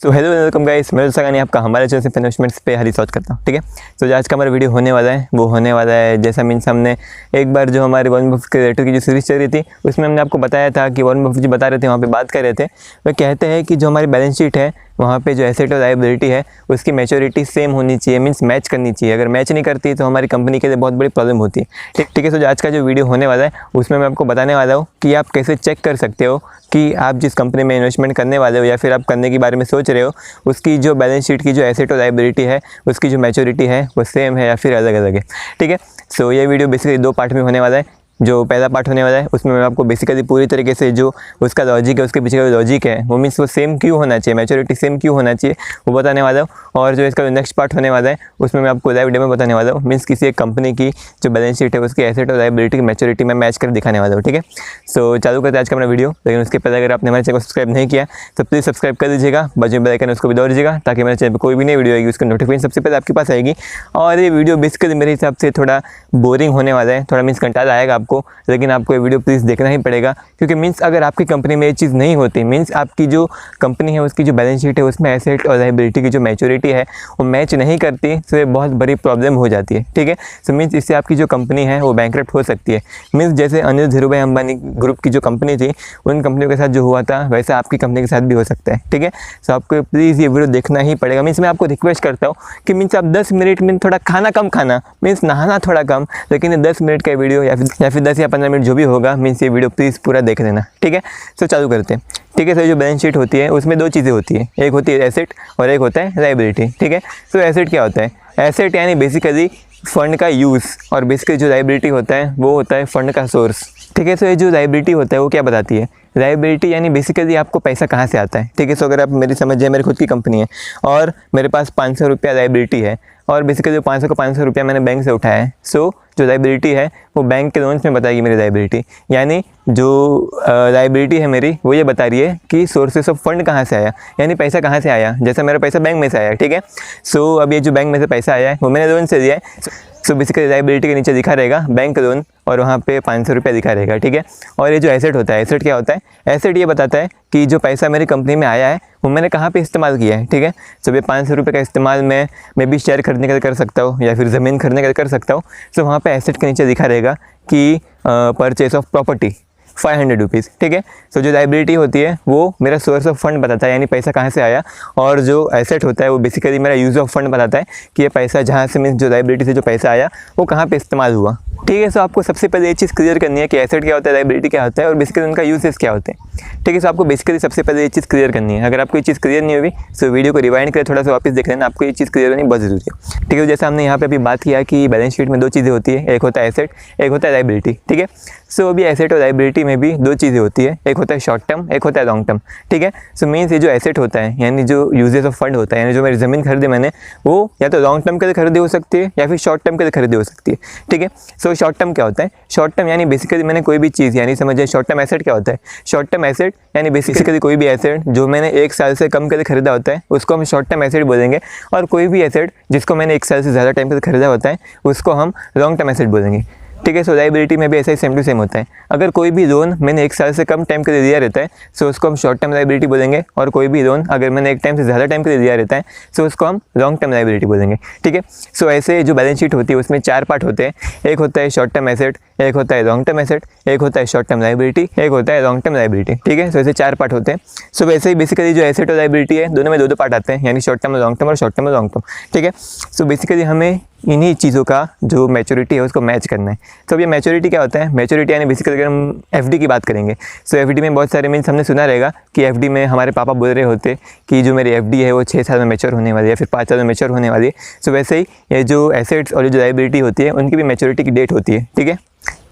तो hello welcome guys, मैं सगानी आपका हमारे चैनल से इन्वेस्टमेंट्स पे हरी सोच करता हूँ। ठीक है, तो जो आज का हमारा वीडियो होने वाला है वो होने वाला है जैसा मीन्स हमने एक बार जो हमारे वॉरेन बफेट के रेटर की जो सीरीज चल रही थी उसमें हमने आपको बताया था कि वॉरेन बफेट जी बता रहे थे, वहाँ पे बात कर रहे थे। वह कहते हैं कि जो हमारी बैलेंस शीट है वहाँ पे जो एसेट और लायबिलिटी है उसकी मैच्योरिटी सेम होनी चाहिए, मीन्स मैच करनी चाहिए। अगर मैच नहीं करती तो हमारी कंपनी के लिए बहुत बड़ी प्रॉब्लम होती है। ठीक है, तो जो आज का जो वीडियो होने वाला है उसमें मैं आपको बताने वाला हूँ कि आप कैसे चेक कर सकते हो कि आप जिस कंपनी में इन्वेस्टमेंट करने वाले हो या फिर आप करने के बारे में सोच रहे हो उसकी जो बैलेंस शीट की जो एसेट और लायबिलिटी है उसकी जो मैच्योरिटी है वो सेम है या फिर अलग अलग है। ठीक है, सो ये वीडियो बेसिकली दो पार्ट में होने वाला है। जो पहला पार्ट होने वाला है उसमें मैं आपको बेसिकली पूरी तरीके से जो उसका लॉजिक है, उसके पीछे का लॉजिक है वो मीन्स वो सेम क्यों होना चाहिए, मैच्योरिटी सेम क्यों होना चाहिए वो बताने वाला हूँ। और जो इसका नेक्स्ट पार्ट होने वाला है उसमें मैं आपको लाइव डेमो बताने वाला हूँ, मीन्स किसी एक कंपनी की जो बैलेंस शीट है उसकी एसेट और लायबिलिटी की मैच्योरिटी में मैच कर दिखाने वाला हूँ। ठीक है, सो चालू करते हैं आज का अपना वीडियो। लेकिन उसके पहले अगर आपने हमारे चैनल को सब्सक्राइब नहीं किया तो प्लीज़ सब्सक्राइब कर दीजिएगा, बाजू में बेल आइकन उसको भी दबा दीजिएगा ताकि मेरे चैनल पर कोई भी नई वीडियो आएगी उसका नोटिफिकेशन सबसे पहले आपके पास आएगी। और ये वीडियो बेसिकली मेरे हिसाब से थोड़ा बोरिंग होने वाला है, थोड़ा मीन्स कंटाला आएगा आपको, लेकिन आपको ये वीडियो प्लीज़ देखना ही पड़ेगा क्योंकि मीन्स अगर आपकी कंपनी में ये चीज़ नहीं होती, मीन्स आपकी जो कंपनी है उसकी जो बैलेंस शीट है उसमें एसेट और लायबिलिटी की जो मैच्योरिटी है वो मैच नहीं करती तो ये बहुत बड़ी प्रॉब्लम हो जाती है। ठीक है, सो मीन्स इससे आपकी जो कंपनी है वो बैंकरप्ट हो सकती है। मीन्स जैसे अनिल धीरूभाई अंबानी ग्रुप की जो कंपनी थी उन कंपनियों के साथ जो हुआ था वैसा आपकी कंपनी के साथ भी हो सकता है। ठीक है, सो आपको प्लीज़ ये वीडियो देखना ही पड़ेगा। मीन्स मैं आपको रिक्वेस्ट करता हूँ कि मीन्स आप 10 मिनट में थोड़ा खाना कम खाना, मीन्स नहाना थोड़ा कम, लेकिन ये 10 मिनट का वीडियो या फिर 10 या 15 मिनट जो भी होगा मीन्स ये वीडियो प्लीज़ पूरा देख लेना। ठीक है, सो चालू करते हैं। ठीक है, सर जो बैलेंस शीट होती है उसमें दो चीज़ें होती है, एक होती है एसेट और एक होता है लायबिलिटी। ठीक है, सो एसेट क्या होता है? एसेट यानी बेसिकली फंड का यूज़ और बेसिकली जो लायबिलिटी होता है वो होता है फंड का सोर्स। ठीक है, सो ये जो लायबिलिटी होता है वो क्या बताती है? लायबिलिटी यानी बेसिकली आपको पैसा कहाँ से आता है। ठीक है, सो अगर आप मेरी समझिए मेरी खुद की कंपनी है और मेरे पास 500 रुपया लायबिलिटी है और बेसिकली 500 रुपया मैंने बैंक से उठाया है। सो जो लायबिलिटी है वो बैंक के लोन्स में बताएगी मेरी लायबिलिटी, यानी जो लायबिलिटी है मेरी वो ये बता रही है कि सोर्सेस ऑफ फंड कहाँ से आया, यानी पैसा कहाँ से आया। जैसा मेरा पैसा बैंक में से आया, ठीक है, सो अब ये जो बैंक में से पैसा आया है वो मैंने लोन से लिया है। सो बेसिकली लायबिलिटी के नीचे दिखा रहेगा बैंक लोन और वहाँ पे 500 रुपया दिखा रहेगा। ठीक है, और ये जो एसेट होता है, एसेट क्या होता है? एसेट ये बताता है कि जो पैसा मेरी कंपनी में आया है वो मैंने कहाँ पे इस्तेमाल किया है। ठीक है, सो ये 500 रुपये का इस्तेमाल मैं भी शेयर खरीदने का कर सकता हूँ या फिर ज़मीन खरीदने का कर सकता हूँ। सो वहाँ पे एसेट के नीचे दिखा रहेगा कि परचेस ऑफ प्रॉपर्टी 500 रुपीज़। ठीक है, सो जो लायबिलिटी होती है वो मेरा सोर्स ऑफ फंड बताता है, यानी पैसा कहाँ से आया, और जो एसेट होता है वो बेसिकली मेरा यूज़ ऑफ फंड बताता है कि ये पैसा जहाँ से मीन्स जो लायबिलिटी से जो पैसा आया वो कहाँ पे इस्तेमाल हुआ। ठीक है, सो आपको सबसे पहले ये चीज़ क्लियर करनी है कि एसेट क्या होता है, लायबिलिटी क्या होता है और बेसिकली उनका यूजेस क्या होते हैं। ठीक है, सो आपको बेसिकली सबसे पहले ये चीज़ क्लियर करनी है। अगर आपको ये चीज़ क्लियर नहीं हुई सो वीडियो को रिवाइंड करें, थोड़ा सा वापस देख लेना, आपको ये चीज़ क्लियर होनी बहुत ज़रूरी है। ठीक है, जैसे हमने यहाँ पे अभी बात किया कि बैलेंस शीट में दो चीज़ें होती है, एक होता है एसेट, एक होता है लायबिलिटी। ठीक है, सो अभी एसेट और लायबिलिटी में भी दो चीज़ें होती है, एक होता है शॉर्ट टर्म, एक होता है लॉन्ग टर्म। ठीक है, सो मीन्स ये जो एसेट होता है यानी जो यूजेस ऑफ फंड होता है, यानी जो मेरी ज़मीन खरीदी मैंने वो या तो लॉन्ग टर्म के लिए खरीदी हो सकती है या फिर शॉर्ट टर्म के लिए खरीदी हो सकती है। ठीक है, सो शॉर्ट टर्म क्या होता है? शॉर्ट टर्म यानी बेसिकली मैंने कोई भी चीज़, यानी समझिए शॉर्ट टर्म एसेट क्या होता है? शॉर्ट टर्म एसेट यानी बेसिकली कोई भी एसेट जो मैंने 1 साल से कम के लिए खरीदा होता है उसको हम शॉर्ट टर्म एसेट बोलेंगे, और कोई भी एसेट जिसको मैंने 1 साल से ज़्यादा टाइम के लिए खरीदा होता है उसको हम लॉन्ग टर्म एसेट बोलेंगे। ठीक है, सो लायबिलिटी में भी ऐसा ही सेम टू सेम होता है। अगर कोई भी लोन मैंने 1 साल से कम टाइम के लिए दिया रहता है सो उसको हम शॉर्ट टर्म लायबिलिटी बोलेंगे, और कोई भी लोन अगर मैंने एक टाइम से ज़्यादा टाइम के लिए दिया रहता है सो उसको हम लॉन्ग टर्म लायबिलिटी बोलेंगे। ठीक है, सो ऐसे जो बैलेंस शीट होती है उसमें 4 पार्ट होते हैं, एक होता है शॉर्ट टर्म एसेट, एक होता है लॉन्ग टर्म एसेट, एक होता है शॉर्ट टर्म लायबिलिटी, एक होता है लॉन्ग टर्म लायबिलिटी। ठीक है, सो ऐसे 4 पार्ट होते हैं। सो वैसे ही बेसिकली जो एसेट और लायबिलिटी है दोनों में दो पार्ट आते हैं, यानी शॉर्ट टर्म और लॉन्ग टर्म और शॉर्ट टर्म और लॉन्ग टर्म। ठीक है, सो बेसिकली हमें इन्हीं चीज़ों का जो मैच्योरिटी है उसको मैच करना है। तो अब ये मैच्योरिटी क्या होता है? मैच्योरिटी यानी बेसिकली अगर हम एफडी की बात करेंगे सो एफडी में बहुत सारे मीन्स हमने सुना रहेगा कि एफडी में हमारे पापा बोल रहे होते कि जो मेरी एफडी है वो 6 साल में मैच्योर होने वाली है या फिर 5 साल में मैच्योर होने वाली है। सो वैसे ही ये जो एसेट्स और जो लायबिलिटी होती है उनकी भी मैच्योरिटी की डेट होती है। ठीक है,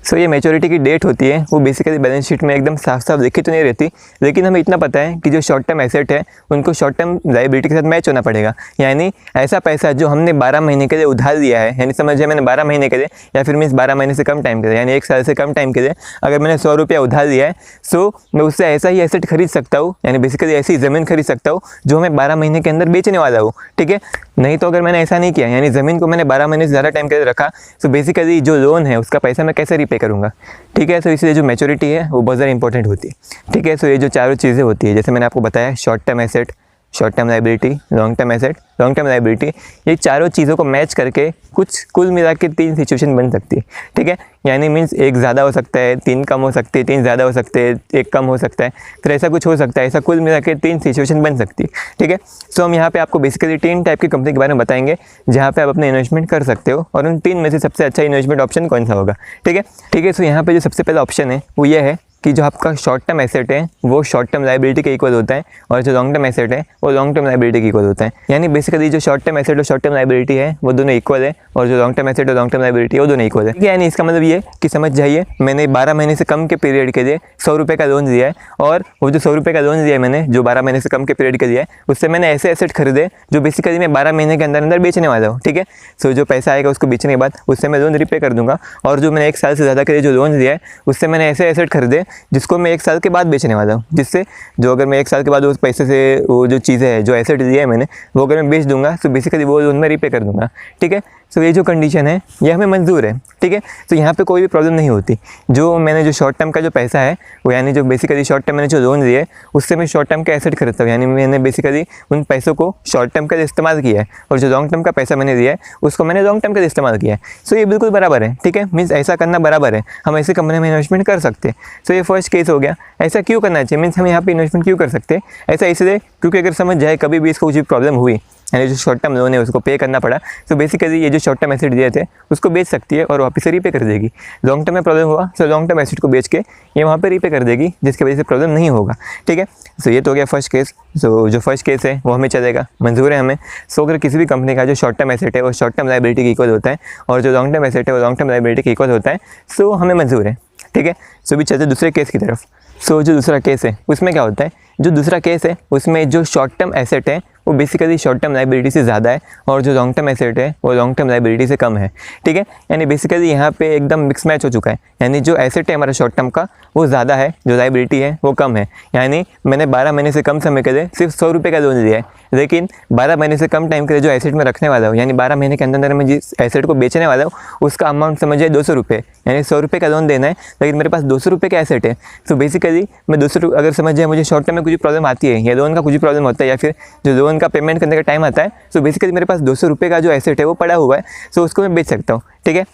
सो ये मैच्योरिटी की डेट होती है वो बेसिकली बैलेंस शीट में एकदम साफ साफ लिखी तो नहीं रहती, लेकिन हमें इतना पता है कि जो शॉर्ट टर्म एसेट है उनको शॉर्ट टर्म लायबिलिटी के साथ मैच होना पड़ेगा। यानी ऐसा पैसा जो हमने 12 महीने के लिए उधार लिया है, यानी समझिए मैंने 12 महीने के लिए या फिर मीन्स 12 महीने से कम टाइम के लिए यानी 1 साल से कम टाइम के लिए अगर मैंने 100 रुपया उधार लिया है सो मैं उससे ऐसा ही एसेट खरीद सकता हूँ, यानी बेसिकली ऐसी ज़मीन खरीद सकता हूँ जो मैं 12 महीने के अंदर बेचने वाला हूँ। ठीक है, नहीं तो अगर मैंने ऐसा नहीं किया यानी ज़मीन को मैंने 12 महीने से ज़्यादा टाइम के लिए रखा सो बेसिकली जो लोन है उसका पैसा मैं कैसे रीपे करूँगा। ठीक है, सो इसलिए जो मैच्योरिटी है वो बहुत ज़्यादा इंपॉर्टेंट होती है। ठीक है, सो ये जो चारों चीज़ें होती है जैसे मैंने आपको बताया short term asset, short term liability, long term asset, long term liability, ये चारों चीज़ों को मैच करके कुछ कुल मिला के 3 सिचुएशन बन सकती है। ठीक है, यानी मीन्स एक ज़्यादा हो सकता है, 3 कम हो सकते हैं, 3 ज़्यादा हो सकते हैं, 1 कम हो सकता है, फिर ऐसा कुछ हो सकता है। ऐसा कुल मिला के 3 सिचुएशन बन सकती है। ठीक है, सो हम यहाँ पे आपको बेसिकली 3 टाइप की कंपनी के बारे में बताएंगे जहाँ पे आप अपने इन्वेस्टमेंट कर सकते हो, और उन 3 में से सबसे अच्छा इन्वेस्टमेंट ऑप्शन कौन सा होगा। ठीक है, ठीक है, सो यहाँ पे जो सबसे पहला ऑप्शन है वो ये है कि जो आपका शॉर्ट टर्म एसेट है वो शॉर्ट टर्म लाइबिलिटी के इक्वल होता है, और जो लॉन्ग टर्म एसेट है वो लॉन्ग टर्म लाइबिलिटी के इक्वल होता है। यानी बेसिकली जो शॉर्ट टर्म एसेट और शॉर्ट टर्म लाइबिलिटी है वो दोनों इक्वल है, और जो लॉन्ग टर्म एसेट और लॉन्ग टर्म लाइबिलिटी है वो दोनों इक्वल है। यानी इसका मतलब ये कि समझ जाइए, मैंने 12 महीने से कम के पीरियड के लिए 100 रुपये का लोन दिया है, और वो जो 100 रुपये का लोन दिया है मैंने, जो 12 महीने से कम के पीरियड के लिए है, उससे मैंने ऐसे एसेट खरीदे जो बेसिकली मैं 12 महीने के अंदर अंदर बेचने वाला हूँ। ठीक है, सो जो पैसा आएगा उसको बेचने के बाद उससे मैं लोन रिपे कर दूंगा, और जो मैंने 1 साल से ज़्यादा के लिए जो लोन दिया है उससे मैंने ऐसे एसेट खरीदे जिसको मैं 1 साल के बाद बेचने वाला हूँ, जिससे जो अगर मैं 1 साल के बाद उस पैसे से वो जो चीज़ें हैं, जो एसेट दिया है मैंने, वो अगर मैं बेच दूंगा तो बेसिकली वो लोन में रिपे कर दूंगा। ठीक है, सो ये जो कंडीशन है ये हमें मंजूर है। ठीक है, तो यहाँ पे कोई भी प्रॉब्लम नहीं होती। जो मैंने जो शॉर्ट टर्म का जो पैसा है वो, यानी जो बेसिकली शॉर्ट टर्म मैंने जो लोन दिए उससे मैं शॉर्ट टर्म का एसेट खरीदता हूँ, यानी मैंने बेसिकली उन पैसों को शॉर्ट टर्म का इस्तेमाल किया है, और जो लॉन्ग टर्म का पैसा मैंने दिया है उसको मैंने लॉन्ग टर्म का इस्तेमाल किया है। सो ये बिल्कुल बराबर है। ठीक है, मीन्स ऐसा करना बराबर है, हम ऐसी कंपनी में इन्वेस्टमेंट कर सकते हैं। सो ये फर्स्ट केस हो गया। ऐसा क्यों करना चाहिए, मीन्स हम यहाँ पे इन्वेस्टमेंट क्यों कर सकते हैं? ऐसा इसलिए क्योंकि अगर समझ जाए कभी भी इसको कुछ भी प्रॉब्लम हुई, यानी जो शॉर्ट टर्म लोन है उसको पे करना पड़ा, तो बेसिकली ये जो शॉर्ट टर्म एसेट दिए थे उसको बेच सकती है और वापस से रीपे कर देगी। लॉन्ग टर्म में प्रॉब्लम हुआ तो लॉन्ग टर्म एसेट को बेच के ये वहाँ पे रीपे कर देगी, जिसकी वजह से प्रॉब्लम नहीं होगा। ठीक है, सो ये तो हो गया फर्स्ट केस। सो जो फर्स्ट केस है वो हमें चलेगा, मंजूर है हमें। सो अगर किसी भी कंपनी का जो शॉर्ट टर्म एसेट है वो शॉर्ट टर्म लाइबिलिटी के इक्वल होता है, और जो लॉन्ग टर्म एसेट है वो लॉन्ग टर्म लाइबिलिटी के इक्वल होता है, सो हमें मंजूर है। ठीक है, सो भी चलते दूसरे केस की तरफ। सो जो दूसरा केस है उसमें क्या होता है, जो दूसरा केस है उसमें जो शॉर्ट टर्म एसेट है वो बेसिकली शॉर्ट टर्म लाइबिलिटी से ज़्यादा है, और जो लॉन्ग टर्म एसेट है वो लॉन्ग टर्म लाइबिलिटी से कम है। ठीक है, यानी बेसिकली यहाँ पे एकदम मिक्स मैच हो चुका है, यानी जो एसेट है हमारा शॉर्ट टर्म का वो ज़्यादा है, जो लाइबिलिटी है वो कम है। यानी मैंने 12 महीने से कम समय के लिए सिर्फ 100 रुपये का लोन लिया है, लेकिन 12 महीने से कम टाइम के लिए जो एसेट में रखने वाला हूँ, यानी 12 महीने के अंदर अंदर मैं जिस एसेट को बेचने वाला हूँ उसका अमाउंट समझिए 200 रुपये, यानी 100 रुपये का लोन देना है, लेकिन मेरे पास 200 रुपये का एसेट है। तो बेसिकली मैं 200 अगर समझ जाए मुझे शॉर्ट टर्म में कुछ प्रॉब्लम आती है, या लोन का कुछ प्रॉब्लम होता है, या फिर जो लोन का पेमेंट करने का टाइम आता है, तो बेसिकली मेरे पास 200 रुपये का जो एसेट है वो पड़ा हुआ है, सो उसको मैं बेच सकता हूँ। ठीक है,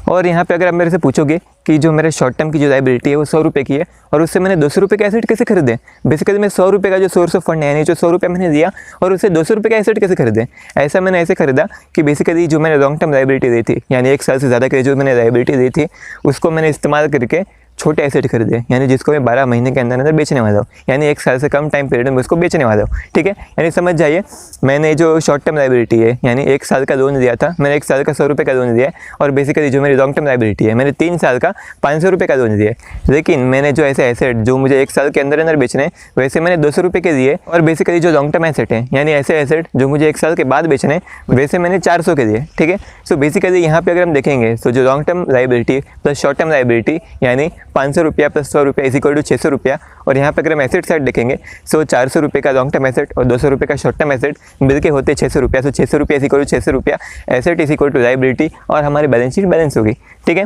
और यहाँ पे अगर आप मेरे से पूछोगे कि जो मेरे शॉर्ट टर्म की जो लाइबिलिटी है वो 100 रुपये की है, और उससे मैंने 200 रुपये का एसेट कैसे खरीदे, बेसिकली मैं 100 रुपये का जो सोर्स ऑफ फंड है, यानी जो 100 रुपये मैंने दिया और उससे 200 रुपये का एसेट कैसे खरीदे। ऐसा मैंने ऐसे खरीदा कि बेसिकली जो मैंने लॉन्ग टर्म लाइबिलिटी दी थी, यानी 1 साल से ज़्यादा के लिए जो मैंने लाइबिलिटी दी थी उसको मैंने इस्तेमाल करके छोटे एसेट खरीदे, यानी जिसको मैं 12 महीने के अंदर अंदर बेचने वाला हूँ, यानी 1 साल से कम टाइम पीरियड में उसको बेचने वाला हूँ। ठीक है, यानी समझ जाइए मैंने जो शॉर्ट टर्म लाइबिलिटी है, यानी 1 साल का लोन दिया था, मैंने 1 साल का 100 रुपये का लोन दिया है, और बेसिकली जो मेरी लॉन्ग टर्म लाइबिलिटी है मैंने 3 साल का 500 रुपये का लोन दिया है। लेकिन मैंने जो ऐसे एसेट जो मुझे 1 साल के अंदर अंदर बेचने वैसे मैंने 200 रुपये के दिए, और बेसिकली जो लॉन्ग टर्म एसेट है, यानी ऐसे एसेट जो मुझे 1 साल के बाद बेचने वैसे मैंने 400 के दिए। ठीक है, सो बेसिकली यहाँ पे अगर हम देखेंगे तो जो long term liability plus short term liability, यानी 500 रुपया प्लस 100 रुपये इज इक्वल टू 600 रुपया, और यहाँ पे अगर हम एसेट साइड देखेंगे सो 400 रुपये का लॉन्ग टर्म एसेट और 200 रुपये का शॉर्ट टर्म एसेट मिलके होते 600 रुपया। सो 600 रुपया इज इक्वल टू 600 रुपया, asset is equal to liability, और हमारी बैलेंस शीट बैलेंस होगी। ठीक है,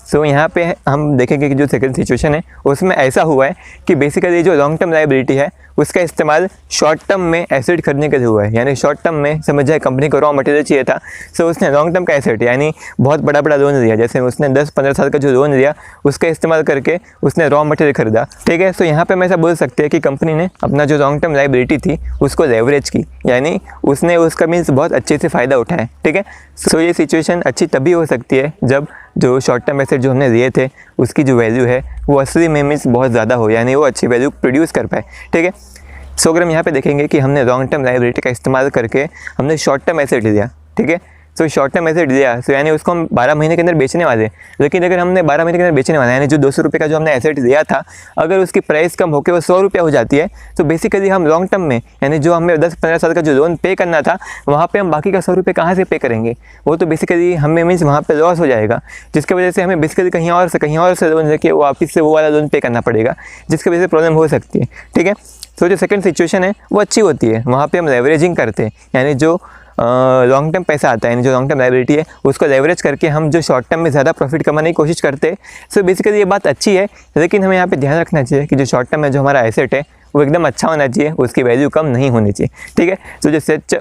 सो यहाँ पे हम देखेंगे कि जो सेकंड सिचुएशन है उसमें ऐसा हुआ है कि बेसिकली जो लॉन्ग टर्म लाइबिलिटी है उसका इस्तेमाल शॉर्ट टर्म में एसेट खरीदने के लिए हुआ है, यानी शॉर्ट टर्म में समझ जाए कंपनी को रॉ मटेरियल चाहिए था, सो उसने लॉन्ग टर्म का एसेट यानी बहुत बड़ा बड़ा लोन लिया, जैसे उसने 10-15 साल का जो लोन लिया उसका इस्तेमाल करके उसने रॉ मटेरियल खरीदा। ठीक है, सो यहाँ पे हम ऐसा बोल सकते हैं कि कंपनी ने अपना जो लॉन्ग टर्म लाइबिलिटी थी उसको लेवरेज की, यानी उसने उसका मीन्स बहुत अच्छे से फ़ायदा उठाया। ठीक है, सो ये सिचुएशन अच्छी तभी हो सकती है जब जो शॉर्ट टर्म एसेट जो हमने लिए थे उसकी जो वैल्यू है वो असली में मीन्स बहुत ज़्यादा हो, यानी वो अच्छी वैल्यू प्रोड्यूस कर पाए। ठीक है, सो अगर हम यहाँ पे देखेंगे कि हमने लॉन्ग टर्म लाइबिलिटी का इस्तेमाल करके हमने शॉर्ट टर्म एसेट लिया। ठीक है, सो शॉर्ट टर्म एसेट दिया, सो यानी उसको हम 12 महीने के अंदर बेचने वाले, लेकिन अगर हमने 12 महीने के अंदर बेचने वाले यानी जो 200 रुपये का जो हमने एसेट दिया था अगर उसकी प्राइस कम होकर वो 100 रुपया हो जाती है, तो बेसिकली हम लॉन्ग टर्म में यानी जो हमें 10-15 साल का जो लोन पे करना था वहाँ पे हम बाकी का 100 रुपये कहाँ से पे करेंगे, वो तो बेसिकली हमें मीन्स वहाँ पे लॉस हो जाएगा, जिसकी वजह से हमें बेसिकली कहीं और से लोन लेके वापस से वो वाला लोन पे करना पड़ेगा, जिसकी वजह से प्रॉब्लम हो सकती है। ठीक है, तो जो सेकंड सिचुएशन है वो अच्छी होती है, वहाँ पे हम लेवरेजिंग करते हैं, यानी जो लॉन्ग टर्म पैसा आता है यानी जो लॉन्ग टर्म लाइबिलिटी है उसको लेवरेज करके हम जो शॉर्ट टर्म में ज़्यादा प्रॉफिट कमाने की कोशिश करते हैं। सो बेसिकली ये बात अच्छी है, लेकिन हमें यहाँ पे ध्यान रखना चाहिए कि जो शॉर्ट टर्म में जो हमारा एसेट है वो एकदम अच्छा होना चाहिए, उसकी वैल्यू कम नहीं होनी चाहिए, ठीक है। तो जो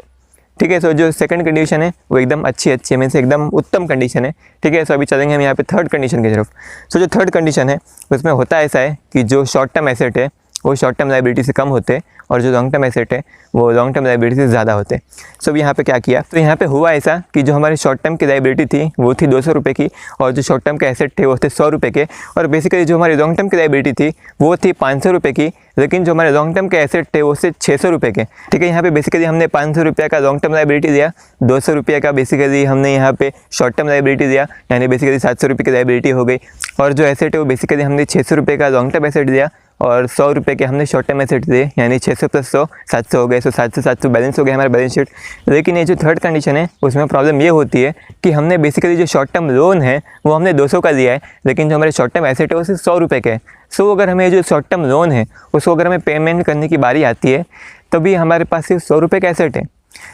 ठीक है, सो जो सेकंड कंडीशन है वो एकदम अच्छी में से एकदम उत्तम कंडीशन है, ठीक है। सो अभी चलेंगे हम यहाँ पे थर्ड कंडीशन की तरफ। सो जो थर्ड कंडीशन है उसमें होता ऐसा है कि जो शॉर्ट टर्म एसेट है वो शॉर्ट टर्म लाइबिलिटी से कम होते हैं और जो लॉन्ग टर्म एसेट है वो लॉन्ग टर्म लाइबिलिटी से ज़्यादा होते हैं। सो यहाँ पे क्या किया, तो यहाँ पे हुआ ऐसा कि जो हमारी शॉर्ट टर्म की लाइबिलिटी थी वो थी 200 रुपये की और जो शॉर्ट टर्म के एसेट थे वो थे 100 रुपये के, और बेसिकली जो हमारी लॉन्ग टर्म की लाइबिलिटी थी वो थी 500 रुपये की, लेकिन जो हमारे लॉन्ग टर्म के एसेट थे वो से 600 रुपये के, ठीक है। यहाँ पे बेसिकली हमने 500 रुपये का लॉन्ग टर्म लाइबिलिटी दिया, 200 रुपये का बेसिकली हमने यहाँ पे शॉर्ट टर्म लाइबिलिटी दिया, यानी बेसिकली 700 रुपये की लाइबिलिटी हो गई, और जो एसेट है वो बेसिकली हमने 600 रुपये का लॉन्ग टर्म एसेट दिया और 100 रुपये के हमने शॉर्ट टर्म एसेट दिए, यानी 600 + 100 700 हो गए। सो 700 बैलेंस हो गया हमारा बैलेंस शीट। लेकिन ये जो थर्ड कंडीशन है उसमें प्रॉब्लम ये होती है कि हमने बेसिकली जो शॉर्ट टर्म लोन है वो हमने 200 का लिया है, लेकिन जो हमारे शॉर्ट टर्म एसेट है वो सिर्फ 100 रुपये के है। सो अगर हमें जो शॉर्ट टर्म लोन है उसको अगर हमें पेमेंट करने की बारी आती है तभी हमारे पास सिर्फ 100 रुपये का एसेट है।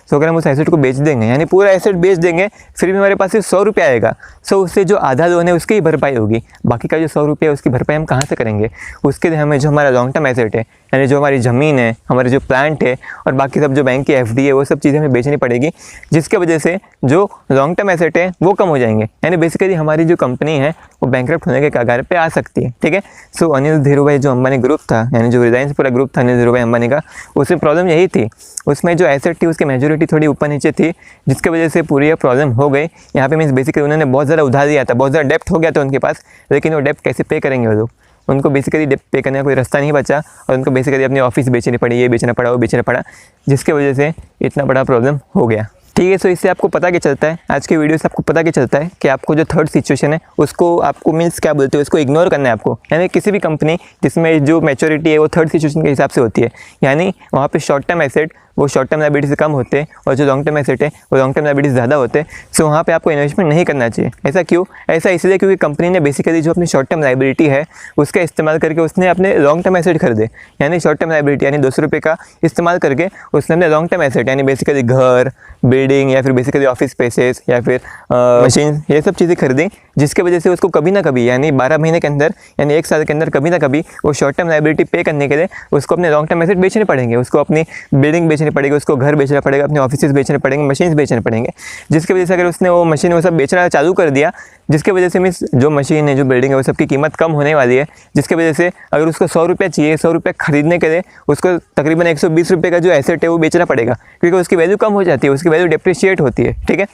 सो अगर हम उस एसेट को बेच देंगे, यानी पूरा एसेट बेच देंगे, फिर भी हमारे पास सिर्फ 100 रुपये आएगा। सो उससे जो आधा लोन है उसकी ही भरपाई होगी, बाकी का जो 100 रुपये है उसकी भरपाई हम कहाँ से करेंगे। उसके लिए हमें जो हमारा लॉन्ग टर्म एसेट है, यानी जो हमारी ज़मीन है, हमारे जो प्लांट है और बाकी सब जो बैंक की FD है, वो सब चीज़ें हमें बेचनी पड़ेगी, जिसके वजह से जो लॉन्ग टर्म एसेट है वो कम हो जाएंगे, यानी बेसिकली हमारी जो कंपनी है वो बैंकरप्ट होने के कगार पे आ सकती है, ठीक है। सो अनिल धीरूभाई जो अंबानी ग्रुप था, यानी जो रिलायंस पूरा ग्रुप था अनिल धीरूभाई अंबानी का, उसमें प्रॉब्लम यही थी, उसमें जो एसेट थी उसकी मेजोरिटी थोड़ी ऊपर नीचे थी, जिसकी वजह से पूरी प्रॉब्लम हो गई। यहाँ पे मीन्स बेसिकली उन्होंने बहुत ज़्यादा उधार दिया था, बहुत ज़्यादा डेप्ट हो गया था उनके पास, लेकिन वो डेप्ट कैसे पे करेंगे वो लोग, उनको बेसिकली डेप्ट पे करने का कोई रास्ता नहीं बचा और उनको बेसिकली अपनी ऑफिस बेचनी पड़ी, ये बेचना पड़ा, वो बेचना पड़ा, जिसके वजह से इतना बड़ा प्रॉब्लम हो गया, ठीक है। सो इससे आपको पता क्या चलता है, आज के वीडियो से आपको पता क्या चलता है कि आपको जो थर्ड सिचुएशन है उसको आपको मीन्स क्या बोलते हैं, उसको इग्नोर करना है आपको। यानी किसी भी कंपनी जिसमें जो मैच्योरिटी है वो थर्ड सिचुएशन के हिसाब से होती है, यानी वहाँ पे शॉर्ट टर्म एसेट वो शॉर्ट टर्म लायबिलिटी से कम होते हैं और जो लॉन्ग टर्म एसेट है वो लॉन्ग टर्म लायबिलिटी ज़्यादा होते हैं। सो वहाँ पे आपको इन्वेस्टमेंट नहीं करना चाहिए। ऐसा क्यों? ऐसा इसलिए क्योंकि कंपनी ने बेसिकली जो अपनी शॉर्ट टर्म लायबिलिटी है उसका इस्तेमाल करके उसने अपने लॉन्ग टर्म एसेट खरीदे, यानी शॉर्ट टर्म लायबिलिटी यानी 200 रुपये का इस्तेमाल करके उसने अपने लॉन्ग टर्म एसेट यानी बेसिकली घर, बिल्डिंग या फिर बेसिकली ऑफिस स्पेसेस या फिर मशीन, ये सब चीज़ें खरीदी, जिसके वजह से उसको कभी ना कभी यानी 12 महीने के अंदर यानी 1 साल के अंदर कभी ना कभी वो शॉर्ट टर्म लायबिलिटी पे करने के लिए उसको अपने लॉन्ग टर्म एसेट बेचने पड़ेंगे, उसको अपनी बिल्डिंग बेचनी पड़ेगी, उसको घर बेचना पड़ेगा, अपने ऑफिस बेचने पड़ेंगे, मशीन्स बेचने पड़ेंगे, जिसकी वजह से अगर उसने वो मशीन वो सब बेचना चालू कर दिया, जिसके वजह से मीन्स जो मशीन है जो बिल्डिंग है वो सबकी कीमत कम होने वाली है, जिसकी वजह से अगर उसको 100 रुपये चाहिए, 100 रुपये खरीदने के लिए उसको तकरीबन 120 रुपये का जो एसेट है वो बेचना पड़ेगा, क्योंकि उसकी वैल्यू कम हो जाती है, उसकी वैल्यू डिप्रिशिएट होती है, ठीक है,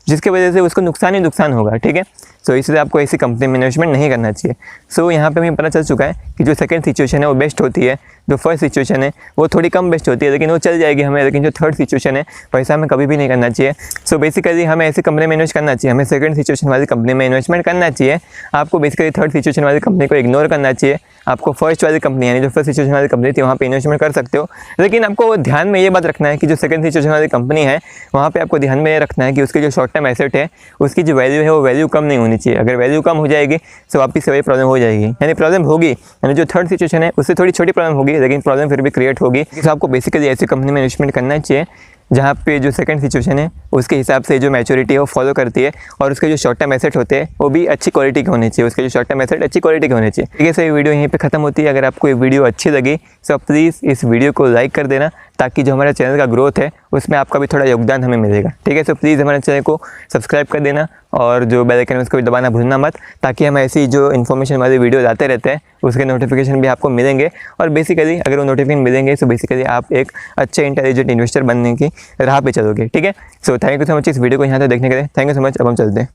जिसकी वजह से उसको नुकसान ही नुकसान होगा, ठीक है। सो इसलिए आपको ऐसी कंपनी में इन्वेस्टमेंट नहीं करना चाहिए। सो यहाँ पे हमें पता चल चुका है कि जो सेकंड सिचुएशन है वो बेस्ट होती है, जो फर्स्ट सिचुएशन है वो थोड़ी कम बेस्ट होती है, लेकिन वो चल जाएगी हमें, लेकिन जो थर्ड सिचुएशन है वैसा हमें कभी भी नहीं करना चाहिए। सो बेसिकली हमें ऐसी कंपनी में इन्वेस्ट करना चाहिए, हमें सेकंड सिचुएशन वाली कंपनी में इन्वेस्टमेंट करना चाहिए। आपको बेसिकली थर्ड सिचुएशन वाली कंपनी को इग्नोर करना चाहिए, आपको फर्स्ट वाली कंपनी यानी जो फर्स्ट सिचुएशन वाली कंपनी थी वहाँ पे इन्वेस्टमेंट कर सकते हो, लेकिन आपको ध्यान में ये बात रखना है कि जो सेकंड सिचुएशन वाली कंपनी है वहाँ पे आपको ध्यान में ये रखना है कि उसकी जो शॉर्ट टर्म एसेट है उसकी जो वैल्यू है वो वैल्यू कम नहीं होनी चाहिए। अगर वैल्यू कम हो जाएगी तो वापस से वही प्रॉब्लम हो जाएगी, यानी प्रॉब्लम होगी, यानी जो थर्ड सिचुएशन है उससे थोड़ी छोटी प्रॉब्लम होगी, लेकिन प्रॉब्लम फिर भी क्रिएट होगी। तो आपको बेसिकली ऐसी कंपनी में इन्वेस्टमेंट करना चाहिए जहाँ पे जो सेकंड सिचुएशन है उसके हिसाब से जो मैच्योरिटी है वो फॉलो करती है और उसके जो शॉर्ट टर्म एसेट होते हैं वो भी अच्छी क्वालिटी के होने चाहिए, उसके जो शॉर्ट टर्म एसेट अच्छी क्वालिटी के होने चाहिए। ठीक है, सो ये वीडियो यहीं पे खत्म होती है। अगर आपको ये वीडियो अच्छी लगी तो प्लीज़ इस वीडियो को लाइक कर देना, ताकि जो हमारा चैनल का ग्रोथ है उसमें आपका भी थोड़ा योगदान हमें मिलेगा। ठीक है, सो प्लीज़ हमारे चैनल को सब्सक्राइब कर देना और जो बेल आइकन है उसको भी दबाना भूलना मत, ताकि हम ऐसी जो इन्फॉर्मेशन वाली वीडियो आते रहते हैं उसके नोटिफिकेशन भी आपको मिलेंगे। और बेसिकली अगर वो नोटिफिकेशन मिलेंगे तो बेसिकली आप एक अच्छे इंटेलिजेंट इन्वेस्टर बनने की राह पे चलोगे। ठीक है, so thank you so much इस वीडियो को यहाँ तक देखने के लिए। Thank you so much. अब हम चलते हैं।